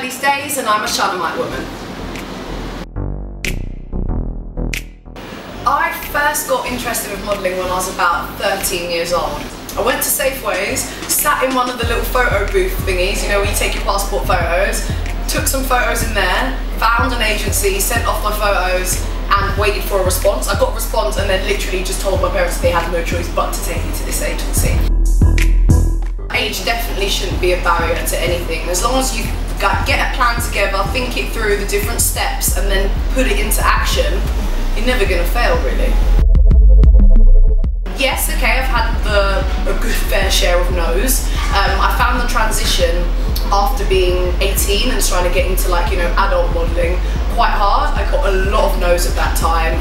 Annaliese Dayes and I'm a Shunammite woman. I first got interested in modelling when I was about 13 years old. I went to Safeways, sat in one of the little photo booth thingies, you know, where you take your passport photos, took some photos in there, found an agency, sent off my photos and waited for a response. I got a response and then literally just told my parents they had no choice but to take me to this agency. Age definitely shouldn't be a barrier to anything. As long as you get a plan together, think it through, the different steps, and then put it into action, you're never going to fail, really. Yes, okay, I've had a good fair share of no's. I found the transition after being 18 and trying to get into, like, you know, adult modelling quite hard. I got a lot of no's at that time.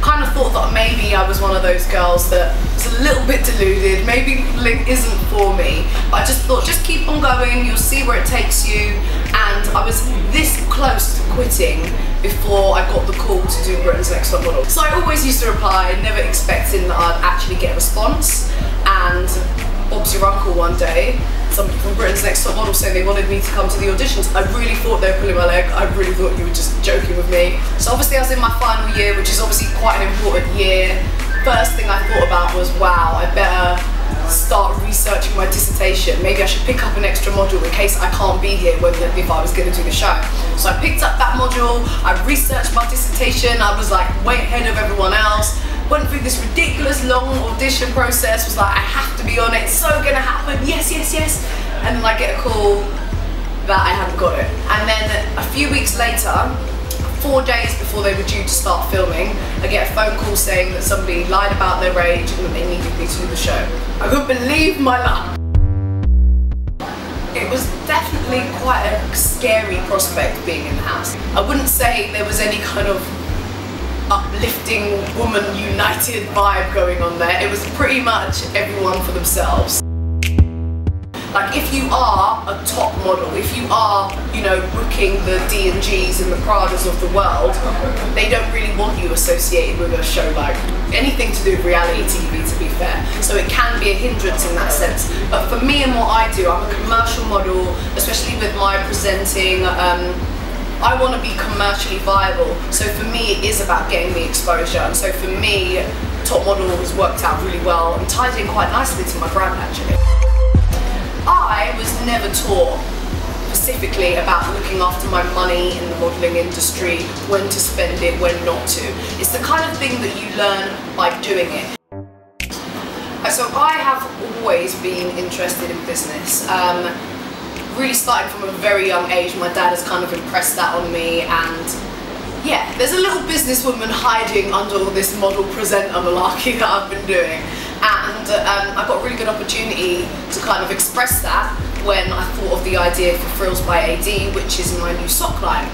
Kind of thought that maybe I was one of those girls that was a little bit deluded, maybe modelling isn't for me, but I just thought, just keep on going, you'll see where it takes you. And I was this close to quitting before I got the call to do Britain's Next Top Model. So I always used to reply, never expecting that I'd actually get a response. And Bob's your uncle one day, somebody from Britain's Next Top Model saying they wanted me to come to the auditions. I really thought they were pulling my leg. I really thought you were just joking with me. So obviously I was in my final year, which is obviously quite an important year. First thing I thought about was, wow, I better start researching my dissertation. Maybe I should pick up an extra module in case I can't be here if I was going to do the show. So I picked up that module, I researched my dissertation, I was like way ahead of everyone else. Went through this ridiculous long audition process, was like, I have to be on it, it's so gonna happen, yes, yes, yes. And then I get a call that I hadn't got it. And then a few weeks later, 4 days before they were due to start filming, I get a phone call saying that somebody lied about their age and that they needed me to do the show. I couldn't believe my luck. It was definitely quite a scary prospect being in the house. I wouldn't say there was any kind of uplifting, woman united vibe going on there. It was pretty much everyone for themselves. Like, if you are a top model, if you are, you know, booking the D&Gs and the Pradas of the world, they don't really want you associated with a show like anything to do with reality TV, to be fair. So it can be a hindrance in that sense. But for me and what I do, I'm a commercial model, especially with my presenting. I want to be commercially viable, so for me it is about getting the exposure, and so for me top model has worked out really well and ties in quite nicely to my brand actually. I was never taught specifically about looking after my money in the modelling industry, when to spend it, when not to. It's the kind of thing that you learn by doing it. So I have always been interested in business. Really starting from a very young age, my dad has kind of impressed that on me, and yeah, there's a little businesswoman hiding under all this model presenter malarkey that I've been doing, and I got a really good opportunity to kind of express that when I thought of the idea for Frills by AD, which is my new sock line.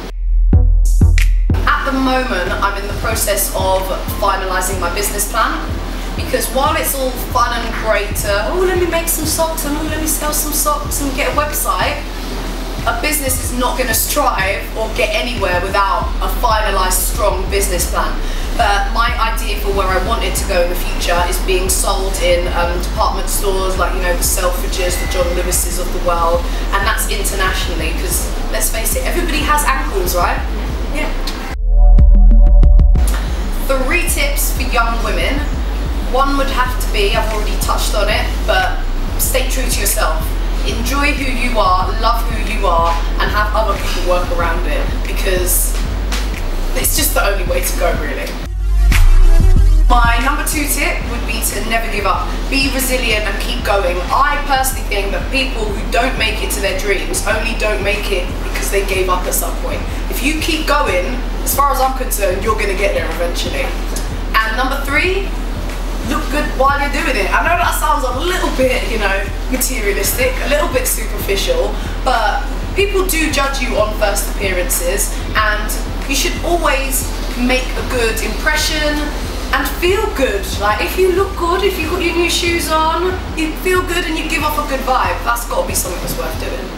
At the moment, I'm in the process of finalising my business plan. Because while it's all fun and great to, oh, let me make some socks and oh, let me sell some socks and get a website, a business is not going to strive or get anywhere without a finalised, strong business plan. But my idea for where I want it to go in the future is being sold in department stores like, you know, the Selfridges, the John Lewises of the world, and that's internationally, because let's face it, everybody has ankles, right? Yeah. 3 tips for young women. One would have to be, I've already touched on it, but stay true to yourself. Enjoy who you are, love who you are, and have other people work around it, because it's just the only way to go, really. My number 2 tip would be to never give up. Be resilient and keep going. I personally think that people who don't make it to their dreams only don't make it because they gave up at some point. If you keep going, as far as I'm concerned, you're going to get there eventually. And number 3, look good while you're doing it. I know that sounds a little bit, you know, materialistic, a little bit superficial, but people do judge you on first appearances, and you should always make a good impression and feel good. Like, if you look good, if you've got your new shoes on, you feel good and you give off a good vibe. That's got to be something that's worth doing.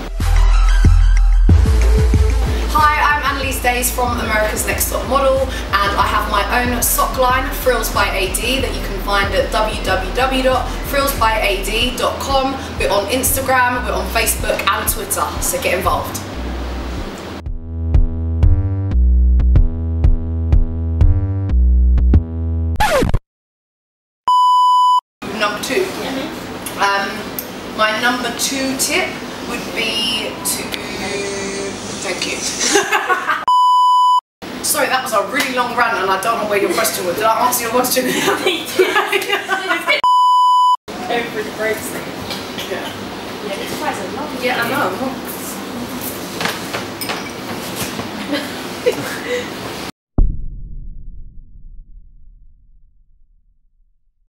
Hi, I'm Annaliese Dayes from America's Next Top Model, and I have my own sock line, Frills by AD, that you can find at www.frillsbyad.com. We're on Instagram, we're on Facebook and Twitter, so get involved. 2 tip would be to... Thank you. Sorry, that was a really long rant and I don't know where your question was. Did I answer your question? Over the break thing. Yeah. Yeah, it's quite a long. Yeah, I know.